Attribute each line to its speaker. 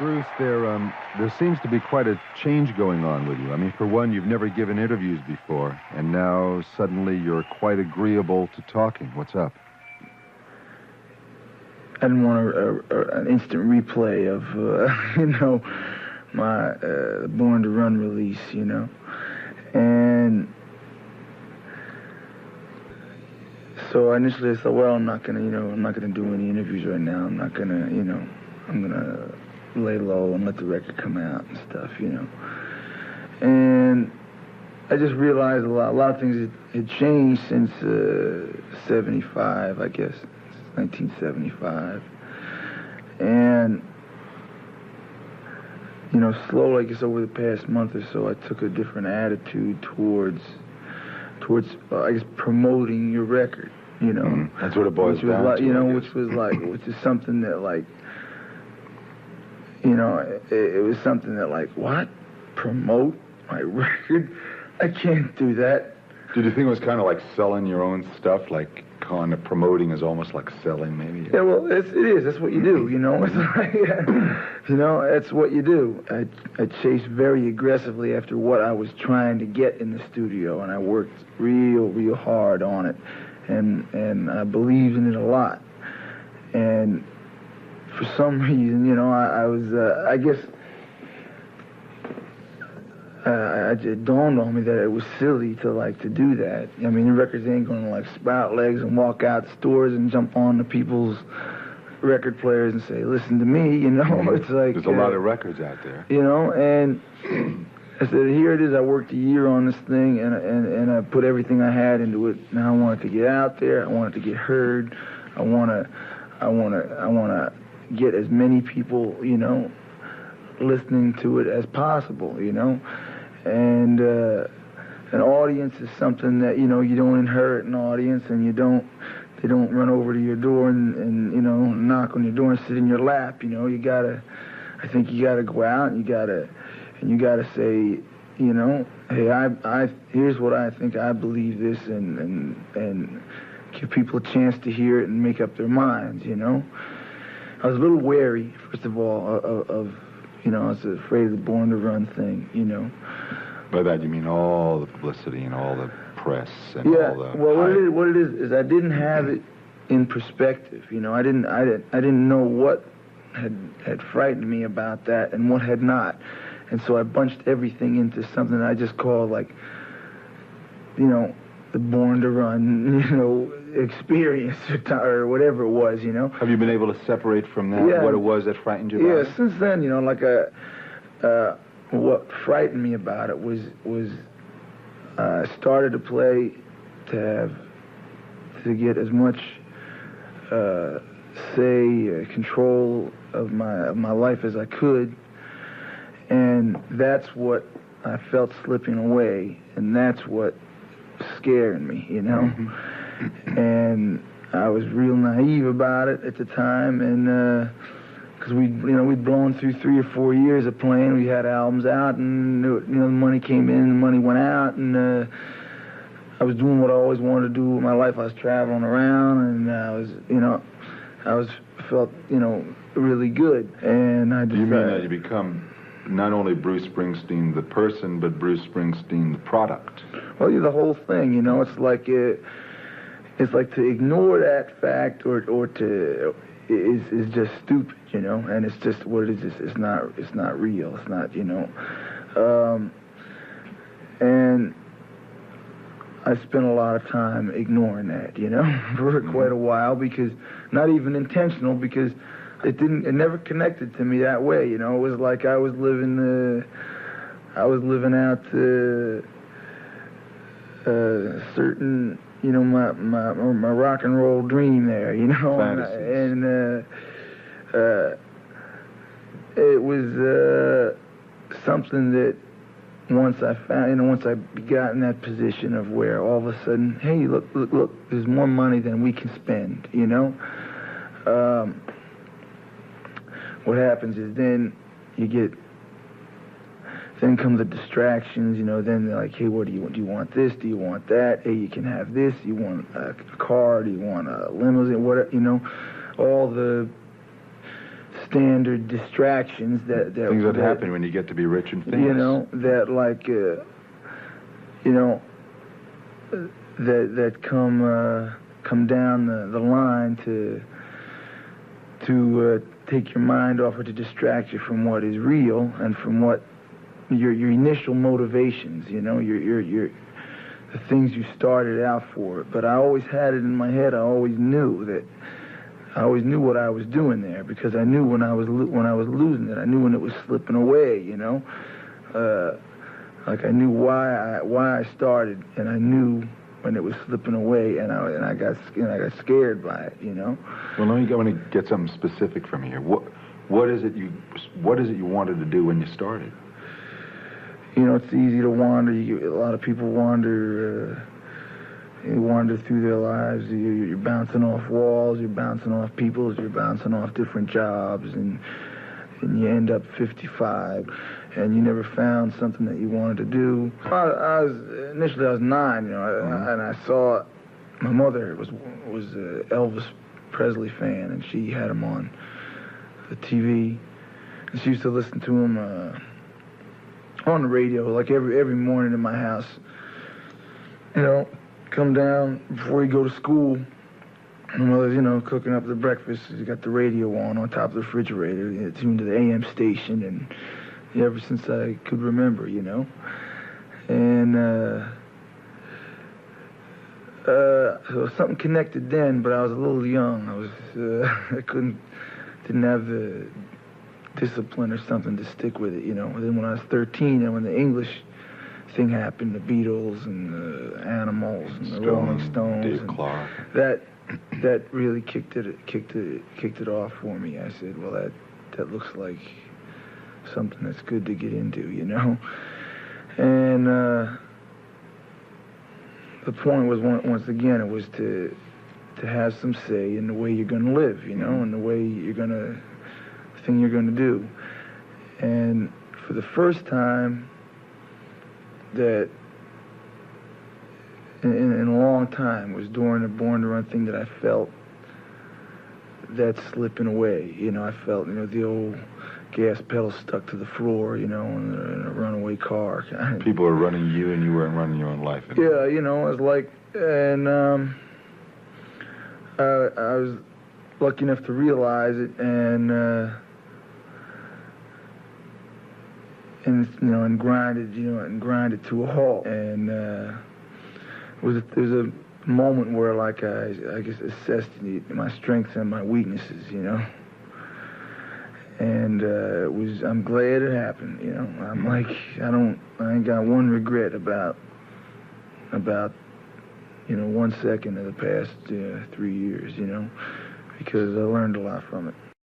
Speaker 1: Bruce, there seems to be quite a change going on with you. I mean, for one, you've never given interviews before, and now suddenly you're quite agreeable to talking. What's up?
Speaker 2: I didn't want an instant replay of, my Born to Run release, And so initially I thought, well, I'm not gonna do any interviews right now. I'm not gonna, I'm gonna lay low and let the record come out and stuff, And I just realized a lot of things had changed since 75, I guess, 1975. And, slowly, I guess over the past month or so, I took a different attitude towards I guess, promoting your record,
Speaker 1: That's what it boils down to.
Speaker 2: Which is something that, it was something that, what? Promote my record? I can't do that.
Speaker 1: Did you think it was kind of like selling your own stuff, like kind of promoting is almost like selling, maybe?
Speaker 2: Yeah, well, it is. That's what you do, It's like, that's what you do. I chased very aggressively after what I was trying to get in the studio, and I worked real hard on it, and I believed in it a lot. And for some reason, I was, I guess, it dawned on me that it was silly to do that. I mean, the records ain't gonna sprout legs and walk out the stores and jump on to people's record players and say, listen to me, It's like
Speaker 1: there's a lot of records out there.
Speaker 2: And I said, here it is. I worked a year on this thing, and I put everything I had into it. Now I want it to get out there. I want it to get heard. I wanna get as many people, listening to it as possible, And an audience is something that, you don't inherit an audience, and they don't run over to your door and knock on your door and sit in your lap, I think you gotta go out and you gotta say, hey, here's what I think, I believe this, and give people a chance to hear it and make up their minds, I was a little wary, first of all, of I was afraid of the Born to Run thing,
Speaker 1: By that you mean all the publicity and all the press and all the...
Speaker 2: Well, what it is I didn't have it in perspective, I didn't know what had frightened me about that and what had not. And so I bunched everything into something I just called, the Born to Run, experience or whatever it was,
Speaker 1: Have you been able to separate from that what it was that frightened you about it?
Speaker 2: Yeah, since then, what frightened me about it was I started to play to get as much control of my life as I could, and that's what I felt slipping away, and that's what scared me, And I was real naive about it at the time, and because we'd blown through 3 or 4 years of playing. We had albums out, and the money came in, the money went out, and I was doing what I always wanted to do with my life. I was traveling around, and I felt really good. And I decided,
Speaker 1: you mean that you become not only Bruce Springsteen the person, but Bruce Springsteen the product?
Speaker 2: Well, the whole thing, it's like to ignore that fact or to is just stupid, and it's just what it is. It's not real. It's not, and I spent a lot of time ignoring that, for quite a while, because not even intentional, because it never connected to me that way, It was like I was living out certain, my rock and roll dream there,
Speaker 1: Fantasies.
Speaker 2: And it was something that once I found, once I got in that position of where all of a sudden, hey, look, there's more money than we can spend, what happens is then then come the distractions, then they're like, hey, what do you want? Do you want this? Do you want that? Hey, you can have this. You want a car? Do you want a limousine? What, all the standard distractions that
Speaker 1: things that happen when you get to be rich and famous.
Speaker 2: You know, that like, you know, that come down the line to take your mind off or to distract you from what is real and from what your initial motivations, you know, your the things you started out for. But I always had it in my head. I always knew what I was doing there, because I knew when I was losing it. I knew when it was slipping away, you know. Like I knew why I started, and I knew when it was slipping away, and I got scared by it, you know.
Speaker 1: Well, let me want to get something specific from you here. What is it you wanted to do when you started?
Speaker 2: You know, it's easy to wander. A lot of people wander. You wander through their lives. You're bouncing off walls. You're bouncing off people. You're bouncing off different jobs, and you end up 55, and you never found something that you wanted to do. Initially I was 9, you know, and I saw my mother was an Elvis Presley fan, and she had him on the TV, and she used to listen to him on the radio, like every morning in my house. You know, come down before you go to school. My mother's, you know, cooking up the breakfast. She got the radio on top of the refrigerator, you know, tuned to the AM station, and ever since I could remember, you know. And so something connected then, but I was a little young. I didn't have the discipline or something to stick with it, you know. And then when I was 13, and when the English thing happened, the Beatles and the Animals and the Rolling Stones,
Speaker 1: Dave Clark,
Speaker 2: that really kicked it off for me. I said, well, that looks like something that's good to get into, you know. And the point was, once again, it was to have some say in the way you're going to live, you know, and the way the thing you're going to do. And for the first time that in a long time was during the Born to Run thing that I felt that slipping away. You know, I felt, you know, the old gas pedal stuck to the floor, you know, in a runaway car.
Speaker 1: People are running you, and you weren't running your own life anymore.
Speaker 2: Yeah, you know, it was like, and I was lucky enough to realize it, and you know, and grind it to a halt. And there was a moment where, like, I guess assessed my strengths and my weaknesses, you know. And I'm glad it happened, you know. I'm like, I ain't got one regret about you know, 1 second of the past 3 years, you know, because I learned a lot from it.